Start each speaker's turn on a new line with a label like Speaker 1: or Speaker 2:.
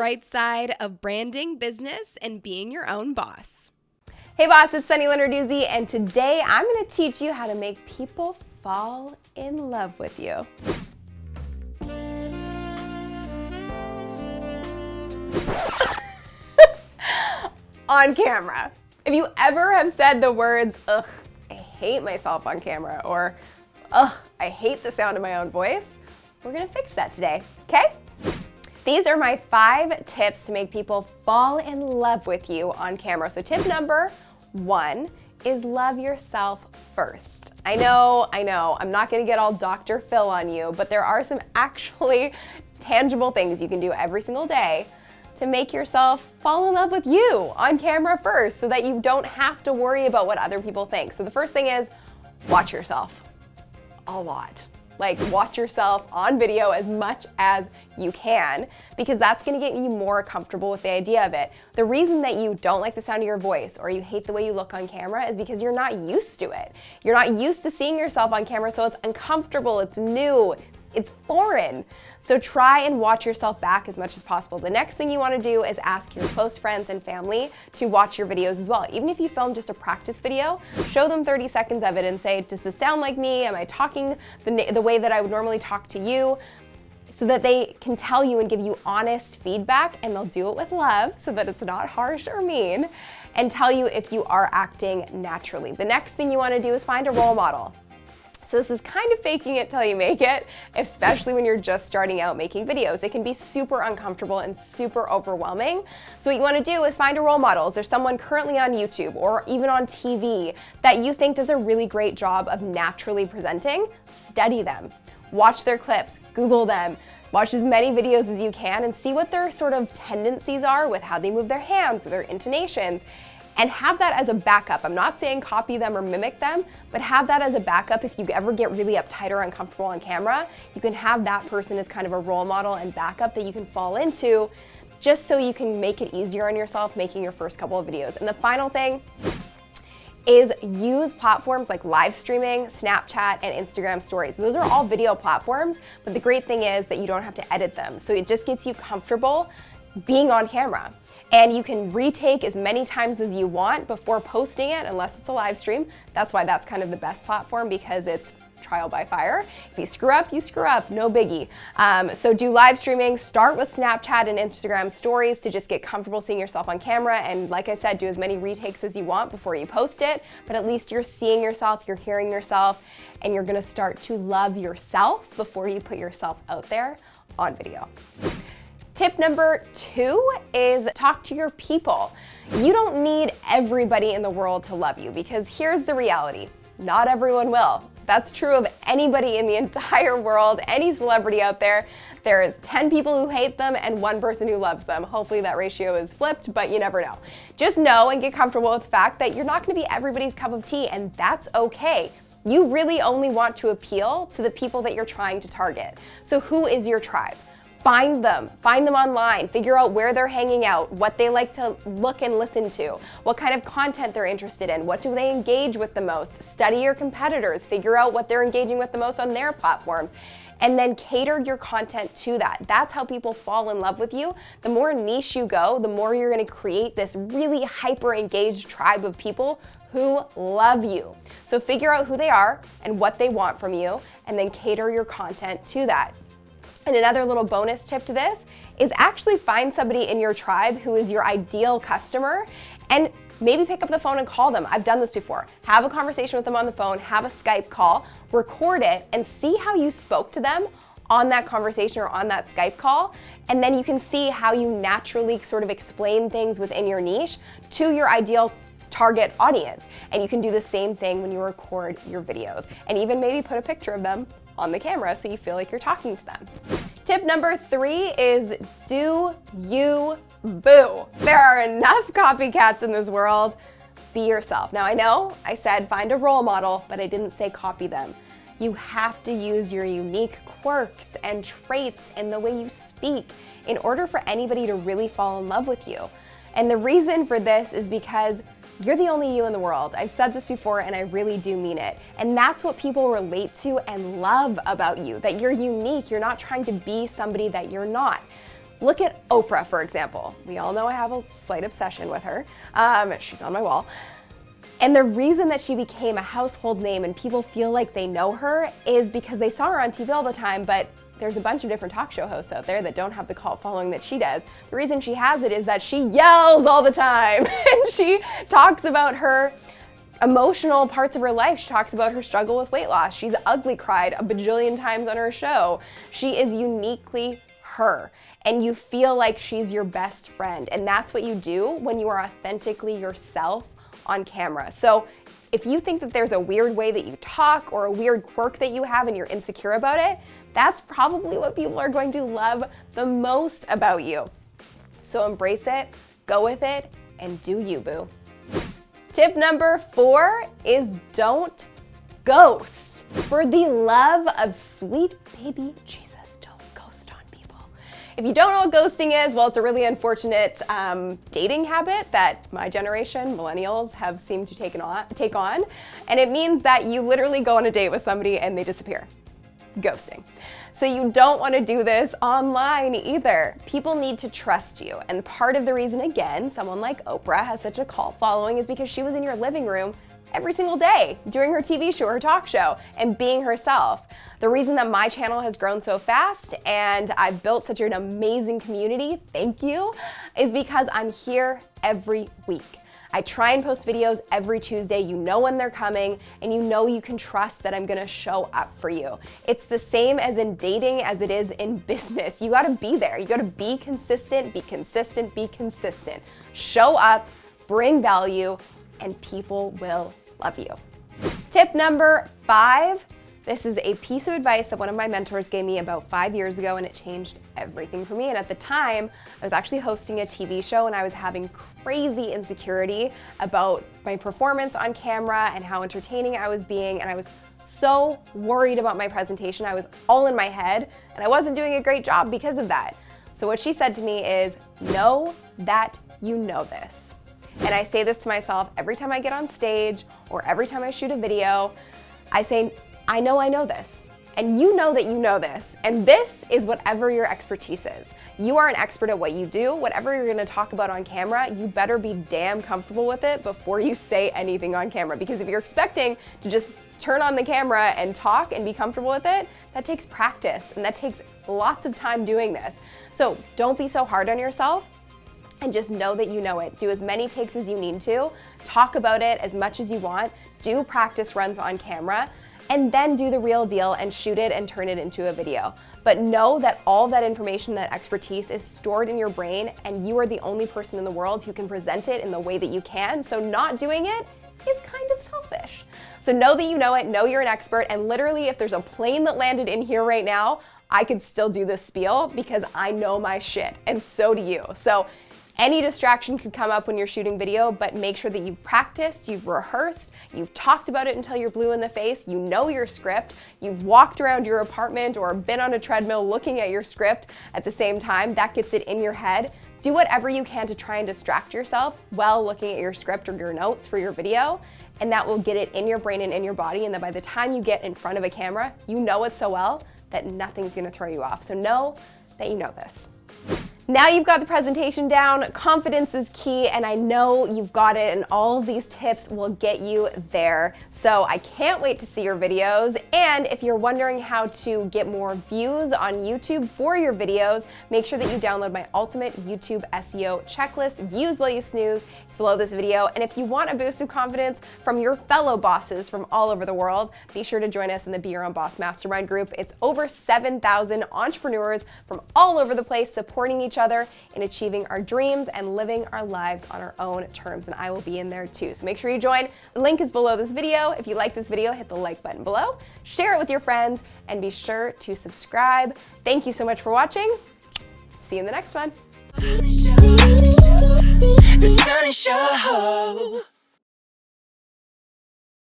Speaker 1: bright side of branding, business, and being your own boss.
Speaker 2: Hey boss, it's Sunny Lenarduzzi, and today I'm going to teach you how to make people fall in love with you. On camera. If you ever have said the words, ugh, I hate myself on camera, or ugh, I hate the sound of my own voice, we're gonna fix that today, okay? These are my 5 tips to make people fall in love with you on camera. So tip number 1 is love yourself first. I know, I'm not gonna get all Dr. Phil on you, but there are some actually tangible things you can do every single day to make yourself fall in love with you on camera first so that you don't have to worry about what other people think. So the first thing is watch yourself a lot. Like watch yourself on video as much as you can, because that's gonna get you more comfortable with the idea of it. The reason that you don't like the sound of your voice or you hate the way you look on camera is because you're not used to it. You're not used to seeing yourself on camera, so it's uncomfortable, it's new, it's foreign. So try and watch yourself back as much as possible. The next thing you want to do is ask your close friends and family to watch your videos as well. Even if you film just a practice video, show them 30 seconds of it and say, does this sound like me? Am I talking the way that I would normally talk to you? So that they can tell you and give you honest feedback, and they'll do it with love so that it's not harsh or mean, and tell you if you are acting naturally. The next thing you want to do is find a role model. So this is kind of faking it till you make it, especially when you're just starting out making videos. It can be super uncomfortable and super overwhelming. So what you want to do is find a role model. Is there someone currently on YouTube or even on TV that you think does a really great job of naturally presenting? Study them. Watch their clips, Google them, watch as many videos as you can and see what their sort of tendencies are with how they move their hands, with their intonations, and have that as a backup. I'm not saying copy them or mimic them, but have that as a backup. If you ever get really uptight or uncomfortable on camera, you can have that person as kind of a role model and backup that you can fall into, just so you can make it easier on yourself making your first couple of videos. And the final thing is use platforms like live streaming, Snapchat, and Instagram stories. Those are all video platforms, but the great thing is that you don't have to edit them. So it just gets you comfortable being on camera. And you can retake as many times as you want before posting it, unless it's a live stream. That's why that's kind of the best platform, because it's trial by fire. If you screw up, no biggie. So do live streaming, start with Snapchat and Instagram stories to just get comfortable seeing yourself on camera. And like I said, do as many retakes as you want before you post it, but at least you're seeing yourself, you're hearing yourself, and you're gonna start to love yourself before you put yourself out there on video. Tip number 2 is talk to your people. You don't need everybody in the world to love you, because here's the reality. Not everyone will. That's true of anybody in the entire world, any celebrity out there. There is 10 people who hate them and 1 person who loves them. Hopefully that ratio is flipped, but you never know. Just know and get comfortable with the fact that you're not gonna be everybody's cup of tea, and that's okay. You really only want to appeal to the people that you're trying to target. So who is your tribe? Find them online, figure out where they're hanging out, what they like to look and listen to, what kind of content they're interested in, what do they engage with the most. Study your competitors, figure out what they're engaging with the most on their platforms, and then cater your content to that. That's how people fall in love with you. The more niche you go, the more you're gonna create this really hyper engaged tribe of people who love you. So figure out who they are and what they want from you, and then cater your content to that. And another little bonus tip to this is actually find somebody in your tribe who is your ideal customer, and maybe pick up the phone and call them. I've done this before. Have a conversation with them on the phone, have a Skype call, record it, and see how you spoke to them on that conversation or on that Skype call. And then you can see how you naturally sort of explain things within your niche to your ideal target audience. And you can do the same thing when you record your videos, and even maybe put a picture of them on the camera so you feel like you're talking to them. Tip number 3 is do you boo. There are enough copycats in this world. Be yourself. Now I know I said find a role model, but I didn't say copy them. You have to use your unique quirks and traits in the way you speak in order for anybody to really fall in love with you. And the reason for this is because you're the only you in the world. I've said this before and I really do mean it. And that's what people relate to and love about you, that you're unique. You're not trying to be somebody that you're not. Look at Oprah, for example. We all know I have a slight obsession with her. She's on my wall. And the reason that she became a household name and people feel like they know her is because they saw her on TV all the time, but there's a bunch of different talk show hosts out there that don't have the cult following that she does. The reason she has it is that she yells all the time and she talks about her emotional parts of her life. She talks about her struggle with weight loss. She's ugly cried a bajillion times on her show. She is uniquely her, and you feel like she's your best friend. And that's what you do when you are authentically yourself on camera. So if you think that there's a weird way that you talk or a weird quirk that you have and you're insecure about it, that's probably what people are going to love the most about you. So embrace it, go with it, and do you, boo. Tip number 4 is don't ghost. For the love of sweet baby Jesus, don't ghost on people. If you don't know what ghosting is, well, it's a really unfortunate dating habit that my generation, millennials, have seemed to take on. And it means that you literally go on a date with somebody and they disappear. Ghosting. So you don't want to do this online either. People need to trust you. And part of the reason, again, someone like Oprah has such a cult following is because she was in your living room every single day doing her TV show, her talk show, and being herself. The reason that my channel has grown so fast and I've built such an amazing community, thank you, is because I'm here every week. I try and post videos every Tuesday. You know when they're coming, and you know you can trust that I'm gonna show up for you. It's the same as in dating as it is in business. You gotta be there. You gotta be consistent, be consistent, be consistent. Show up, bring value, and people will love you. Tip number 5. This is a piece of advice that one of my mentors gave me about 5 years ago, and it changed everything for me. And at the time, I was actually hosting a TV show and I was having crazy insecurity about my performance on camera and how entertaining I was being. And I was so worried about my presentation. I was all in my head and I wasn't doing a great job because of that. So what she said to me is, know that you know this. And I say this to myself every time I get on stage or every time I shoot a video. I say, I know this, and you know that you know this, and this is whatever your expertise is. You are an expert at what you do. Whatever you're gonna talk about on camera, you better be damn comfortable with it before you say anything on camera, because if you're expecting to just turn on the camera and talk and be comfortable with it, that takes practice, and that takes lots of time doing this. So don't be so hard on yourself, and just know that you know it. Do as many takes as you need to, talk about it as much as you want, do practice runs on camera, and then do the real deal and shoot it and turn it into a video. But know that all that information, that expertise is stored in your brain, and you are the only person in the world who can present it in the way that you can. So not doing it is kind of selfish. So know that you know it, know you're an expert, and literally if there's a plane that landed in here right now, I could still do this spiel because I know my shit, and so do you. So any distraction could come up when you're shooting video, but make sure that you've practiced, you've rehearsed, you've talked about it until you're blue in the face, you know your script, you've walked around your apartment or been on a treadmill looking at your script at the same time. That gets it in your head. Do whatever you can to try and distract yourself while looking at your script or your notes for your video, and that will get it in your brain and in your body, and then by the time you get in front of a camera, you know it so well that nothing's gonna throw you off. So know that you know this. Now you've got the presentation down, confidence is key, and I know you've got it, and all of these tips will get you there. So I can't wait to see your videos, and if you're wondering how to get more views on YouTube for your videos, make sure that you download my ultimate YouTube SEO checklist, Views While You Snooze. It's below this video, and if you want a boost of confidence from your fellow bosses from all over the world, be sure to join us in the Be Your Own Boss Mastermind group. It's over 7,000 entrepreneurs from all over the place supporting each other in achieving our dreams and living our lives on our own terms, and I will be in there too. So make sure you join. The link is below this video. If you like this video, hit the like button below, share it with your friends, and be sure to subscribe. Thank you so much for watching. See you in the next one.
Speaker 3: The Sunny Show.